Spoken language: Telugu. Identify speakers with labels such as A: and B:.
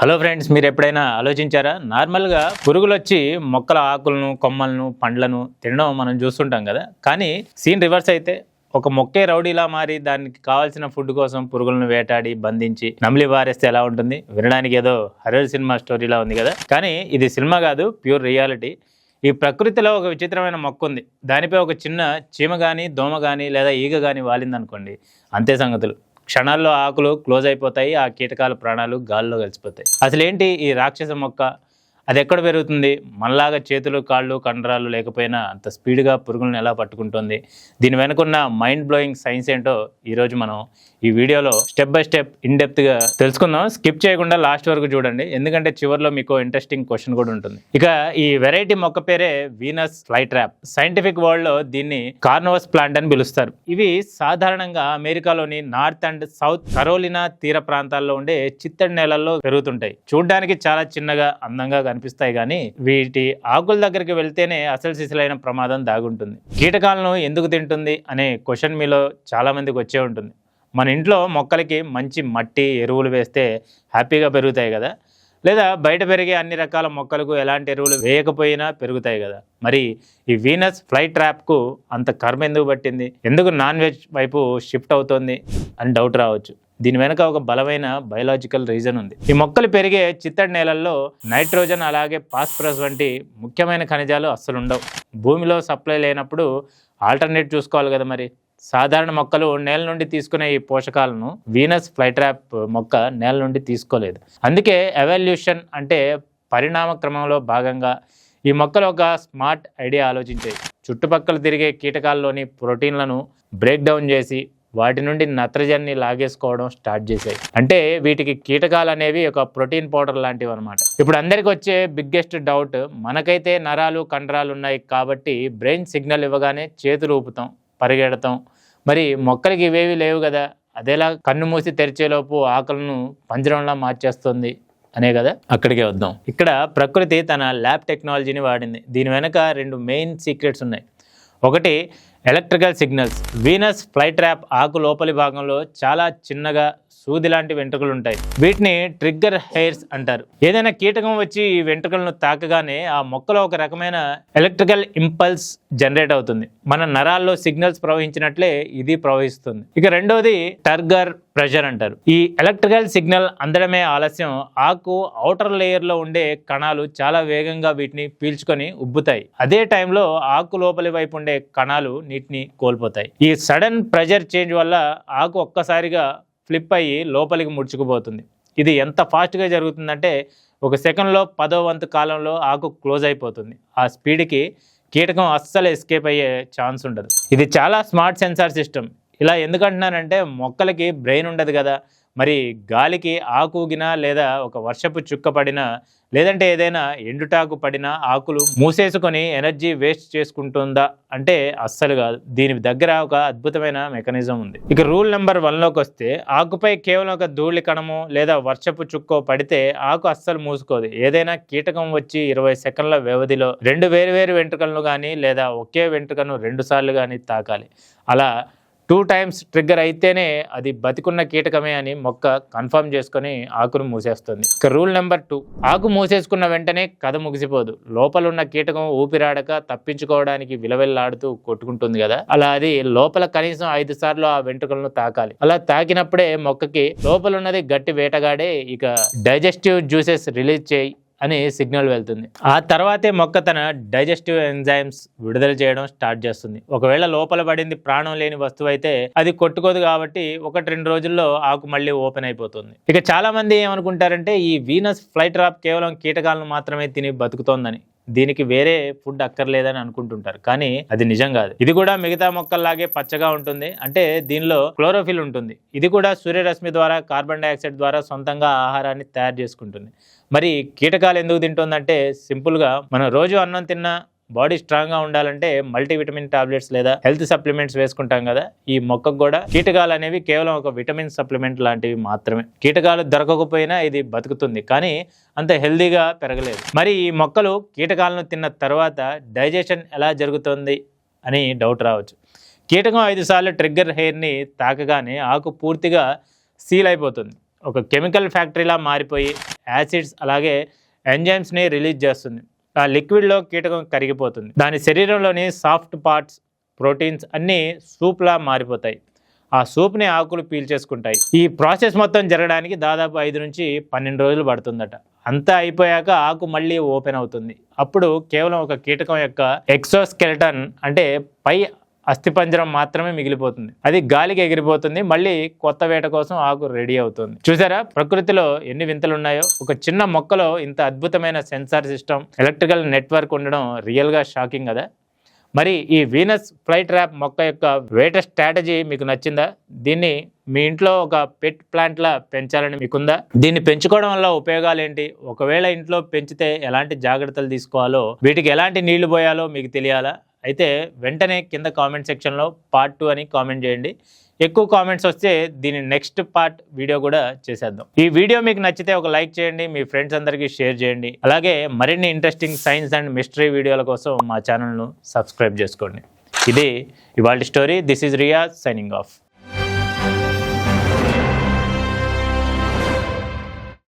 A: హలో ఫ్రెండ్స్, మీరు ఎప్పుడైనా ఆలోచించారా? నార్మల్గా పురుగులు వచ్చి మొక్కల ఆకులను, కొమ్మలను, పండ్లను తినడం మనం చూస్తుంటాం కదా. కానీ సీన్ రివర్స్ అయితే ఒక మొక్కే రౌడీలా మారి దానికి కావాల్సిన ఫుడ్ కోసం పురుగులను వేటాడి బంధించి నమిలి వారేస్తే ఎలా ఉంటుంది? వినడానికి ఏదో హర్రర్ సినిమా స్టోరీలా ఉంది కదా. కానీ ఇది సినిమా కాదు, ప్యూర్ రియాలిటీ. ఈ ప్రకృతిలో ఒక విచిత్రమైన మొక్క ఉంది. దానిపై ఒక చిన్న చీమ కానీ, దోమ కానీ లేదా ఈగ కానీ వాలిందనుకోండి, అంతే సంగతులు. క్షణాల్లో ఆకులు క్లోజ్ అయిపోతాయి, ఆ కీటకాల ప్రాణాలు గాల్లో కలిసిపోతాయి. అసలు ఏంటి ఈ రాక్షస మొక్క? అది ఎక్కడ పెరుగుతుంది? మనలాగా చేతులు, కాళ్ళు, కండరాలు లేకపోయినా అంత స్పీడ్గా పురుగులను ఎలా పట్టుకుంటుంది? దీని వెనుకున్న మైండ్ బ్లోయింగ్ సైన్స్ ఏంటో ఈరోజు మనం ఈ వీడియోలో స్టెప్ బై స్టెప్ ఇన్ డెప్త్గా తెలుసుకుందాం. స్కిప్ చేయకుండా లాస్ట్ వరకు చూడండి, ఎందుకంటే చివరిలో మీకు ఇంట్రెస్టింగ్ క్వశ్చన్ కూడా ఉంటుంది. ఇక ఈ వెరైటీ మొక్క పేరే వీనస్ ఫ్లైట్రాప్. సైంటిఫిక్ వరల్డ్ లో దీన్ని కార్నోవస్ ప్లాంట్ అని పిలుస్తారు. ఇవి సాధారణంగా అమెరికాలోని నార్త్ అండ్ సౌత్ కరోలినా తీర ప్రాంతాల్లో ఉండే చిత్తడి నేలల్లో పెరుగుతుంటాయి. చూడ్డానికి చాలా చిన్నగా, అందంగా కనిపిస్తాయి, కానీ వీటి ఆకుల దగ్గరికి వెళ్తేనే అసలు సిసలైన ప్రమాదం దాగుంటుంది. కీటకాలను ఎందుకు తింటుంది అనే క్వశ్చన్ మీలో చాలా మందికి వచ్చే ఉంటుంది. మన ఇంట్లో మొక్కలకి మంచి మట్టి, ఎరువులు వేస్తే హ్యాపీగా పెరుగుతాయి కదా, లేదా బయట పెరిగే అన్ని రకాల మొక్కలకు ఎలాంటి ఎరువులు వేయకపోయినా పెరుగుతాయి కదా. మరి ఈ వీనస్ ఫ్లైట్రాప్కు అంత కర్మ ఎందుకు పట్టింది? ఎందుకు నాన్ వెజ్ వైపు షిఫ్ట్ అవుతోంది అని డౌట్ రావచ్చు. దీని వెనుక ఒక బలమైన బయలాజికల్ రీజన్ ఉంది. ఈ మొక్కలు పెరిగే చిత్తడి నేలల్లో నైట్రోజన్ అలాగే ఫాస్ఫరస్ వంటి ముఖ్యమైన ఖనిజాలు అస్సలు ఉండవు. భూమిలో సప్లై లేనప్పుడు ఆల్టర్నేట్ చూసుకోవాలి కదా. మరి సాధారణ మొక్కలు నేల నుండి తీసుకునే ఈ పోషకాలను వీనస్ ఫ్లైట్రాప్ మొక్క నేల నుండి తీసుకోలేదు. అందుకే ఎవల్యూషన్ అంటే పరిణామ క్రమంలో భాగంగా ఈ మొక్కలు ఒక స్మార్ట్ ఐడియా ఆలోచించాయి. చుట్టుపక్కల తిరిగే కీటకాల్లోని ప్రోటీన్లను బ్రేక్ డౌన్ చేసి వాటి నుండి నత్రజన్ని లాగేసుకోవడం స్టార్ట్ చేశాయి. అంటే వీటికి కీటకాలు అనేవి ఒక ప్రోటీన్ పౌడర్ లాంటివి అనమాట. ఇప్పుడు అందరికి వచ్చే బిగ్గెస్ట్ డౌట్, మనకైతే నరాలు, కండరాలు ఉన్నాయి కాబట్టి బ్రెయిన్ సిగ్నల్ ఇవ్వగానే చేతులు ఊపుతాం, పరిగెడతాం. మరి మొక్కలకి ఇవేవి లేవు కదా, అదేలా కన్ను మూసి తెరిచేలోపు ఆకులను పంజరంలా మార్చేస్తుంది అనే కదా. అక్కడికే వద్దాం. ఇక్కడ ప్రకృతి తన ల్యాబ్ టెక్నాలజీని వాడింది. దీని వెనక రెండు మెయిన్ సీక్రెట్స్ ఉన్నాయి. ఒకటి ఎలక్ట్రికల్ సిగ్నల్స్. వీనస్ ఫ్లైట్రాప్ ఆకు లోపలి భాగంలో చాలా చిన్నగా సూది లాంటి వెంట్రుకలు ఉంటాయి. వీటిని ట్రిగ్గర్ హెయిర్స్ అంటారు. ఏదైనా కీటకం వచ్చి ఈ వెంట్రుకలను తాకగానే ఆ మొక్కలో ఒక రకమైన ఎలక్ట్రికల్ ఇంపల్స్ జనరేట్ అవుతుంది. మన నరాల్లో సిగ్నల్స్ ప్రవహించినట్లే ఇది ప్రవహిస్తుంది. ఇక రెండోది టర్గర్ ప్రెషర్ అంటారు. ఈ ఎలక్ట్రికల్ సిగ్నల్ అందడమే ఆలస్యం. ఆకు ఔటర్ లేయర్ లో ఉండే కణాలు చాలా వేగంగా వీటిని పీల్చుకొని ఉబ్బుతాయి. అదే టైంలో ఆకు లోపలి వైపు ఉండే కణాలు నీటిని కోల్పోతాయి. ఈ సడన్ ప్రెషర్ చేంజ్ వల్ల ఆకు ఒక్కసారిగా ఫ్లిప్ అయ్యి లోపలికి ముడుచుకుపోతుంది. ఇది ఎంత ఫాస్ట్గా జరుగుతుందంటే ఒక సెకండ్లో 10వ వంతు కాలంలో ఆకు క్లోజ్ అయిపోతుంది. ఆ స్పీడ్కి కీటకం అస్సలు ఎస్కేప్ అయ్యే ఛాన్స్ ఉండదు. ఇది చాలా స్మార్ట్ సెన్సార్ సిస్టమ్. ఇలా ఎందుకంటున్నానంటే మొక్కలకి బ్రెయిన్ ఉండదు కదా. మరి గాలికి ఆకు ఊగినా లేదా ఒక వర్షపు చుక్క పడినా లేదంటే ఏదైనా ఎండుటాకు పడినా ఆకులు మూసేసుకొని ఎనర్జీ వేస్ట్ చేసుకుంటుందా అంటే అస్సలు కాదు. దీని దగ్గర ఒక అద్భుతమైన మెకానిజం ఉంది. ఇక రూల్ నెంబర్ 1లోకి వస్తే, ఆకుపై కేవలం ఒక ధూళి కణము లేదా వర్షపు చుక్కో పడితే ఆకు అస్సలు మూసుకోదు. ఏదైనా కీటకం వచ్చి 20 సెకండ్ల వ్యవధిలో 2 వేరువేరు వెంట్రుకలను కానీ లేదా ఒకే వెంట్రుకను 2 సార్లు కానీ తాకాలి. అలా 2 టైమ్స్ ట్రిగ్గర్ అయితేనే అది బతికున్న కీటకమే అని మొక్క కన్ఫర్మ్ చేసుకొని ఆకును మూసేస్తుంది. ఇక రూల్ నెంబర్ 2, ఆకు మూసేసుకున్న వెంటనే కథ ముగిసిపోదు. లోపల ఉన్న కీటకం ఊపిరాడక తప్పించుకోవడానికి విలవెల్లాడుతూ కొట్టుకుంటుంది కదా, అలా అది లోపల కనీసం 5 సార్లు ఆ వెంట్రుకలను తాకాలి. అలా తాకినప్పుడే మొక్కకి లోపల ఉన్నది గట్టి వేటగాడే ఇక డైజెస్టివ్ జ్యూసెస్ రిలీజ్ చేయి అని సిగ్నల్ వెళ్తుంది. ఆ తర్వాతే మొక్క తన డైజెస్టివ్ ఎంజైమ్స్ విడుదల చేయడం స్టార్ట్ చేస్తుంది. ఒకవేళ లోపల పడింది ప్రాణం లేని వస్తువు అయితే అది కొట్టుకోదు కాబట్టి 1-2 రోజుల్లో ఆకు మళ్ళీ ఓపెన్ అయిపోతుంది. ఇక చాలా మంది ఏమనుకుంటారంటే ఈ వీనస్ ఫ్లైట్రాప్ కేవలం కీటకాలను మాత్రమే తిని బతుకుతోందని, దీనికి వేరే ఫుడ్ అక్కర్లేదని అనుకుంటుంటారు. కానీ అది నిజం కాదు. ఇది కూడా మిగతా మొక్కల్లాగే పచ్చగా ఉంటుంది. అంటే దీనిలో క్లోరోఫిల్ ఉంటుంది. ఇది కూడా సూర్యరశ్మి ద్వారా, కార్బన్ డైఆక్సైడ్ ద్వారా సొంతంగా ఆహారాన్ని తయారు చేసుకుంటుంది. మరి కీటకాలు ఎందుకు తింటుందంటే సింపుల్గా, మనం రోజు అన్నం తిన్నా బాడీ స్ట్రాంగ్గా ఉండాలంటే మల్టీవిటమిన్ టాబ్లెట్స్ లేదా హెల్త్ సప్లిమెంట్స్ వేసుకుంటాం కదా. ఈ మొక్కకు కూడా కీటకాలు అనేవి కేవలం ఒక విటమిన్ సప్లిమెంట్ లాంటివి మాత్రమే. కీటకాలు దొరకకపోయినా ఇది బతుకుతుంది, కానీ అంత హెల్దీగా పెరగలేదు. మరి ఈ మొక్కలు కీటకాలను తిన్న తర్వాత డైజెషన్ ఎలా జరుగుతుంది అని డౌట్ రావచ్చు. కీటకం 5 సార్లు ట్రిగ్గర్ హెయిర్ని తాకగానే ఆకు పూర్తిగా సీల్ అయిపోతుంది. ఒక కెమికల్ ఫ్యాక్టరీలా మారిపోయి యాసిడ్స్ అలాగే ఎంజైమ్స్ని రిలీజ్ చేస్తుంది. ఆ లిక్విడ్లో కీటకం కరిగిపోతుంది. దాని శరీరంలోని సాఫ్ట్ పార్ట్స్, ప్రోటీన్స్ అన్నీ సూప్లా మారిపోతాయి. ఆ సూప్ని ఆకులు పీల్చేసుకుంటాయి. ఈ ప్రాసెస్ మొత్తం జరగడానికి దాదాపు 5 నుంచి 12 రోజులు పడుతుందట. అంతా అయిపోయాక ఆకు మళ్ళీ ఓపెన్ అవుతుంది. అప్పుడు కేవలం ఒక కీటకం యొక్క ఎక్సోస్కెలటన్ అంటే పై అస్థిపంజరం మాత్రమే మిగిలిపోతుంది. అది గాలికి ఎగిరిపోతుంది. మళ్ళీ కొత్త వేట కోసం ఆకు రెడీ అవుతుంది. చూసారా ప్రకృతిలో ఎన్ని వింతలు ఉన్నాయో. ఒక చిన్న మొక్కలో ఇంత అద్భుతమైన సెన్సార్ సిస్టమ్, ఎలక్ట్రికల్ నెట్వర్క్ ఉండడం రియల్గా షాకింగ్ కదా. మరి ఈ వీనస్ ఫ్లై ట్రాప్ మొక్క యొక్క వేట స్ట్రాటజీ మీకు నచ్చిందా? దీన్ని మీ ఇంట్లో ఒక పెట్ ప్లాంట్లా పెంచాలని మీకుందా? దీన్ని పెంచుకోవడం వల్ల ఉపయోగాలు ఏంటి? ఒకవేళ ఇంట్లో పెంచితే ఎలాంటి జాగ్రత్తలు తీసుకోవాలో, వీటికి ఎలాంటి నీళ్లు పోయాలో మీకు తెలియాలా? అయితే వెంటనే కింద కామెంట్ సెక్షన్లో పార్ట్ 2 అని కామెంట్ చేయండి. ఎక్కువ కామెంట్స్ వస్తే దీని నెక్స్ట్ పార్ట్ వీడియో కూడా చేసేద్దాం. ఈ వీడియో మీకు నచ్చితే ఒక లైక్ చేయండి, మీ ఫ్రెండ్స్ అందరికీ షేర్ చేయండి. అలాగే మరిన్ని ఇంట్రెస్టింగ్ సైన్స్ అండ్ మిస్టరీ వీడియోల కోసం మా ఛానల్ను సబ్స్క్రైబ్ చేసుకోండి. ఇది ఇవాల్టి story. This is Riyaz signing off.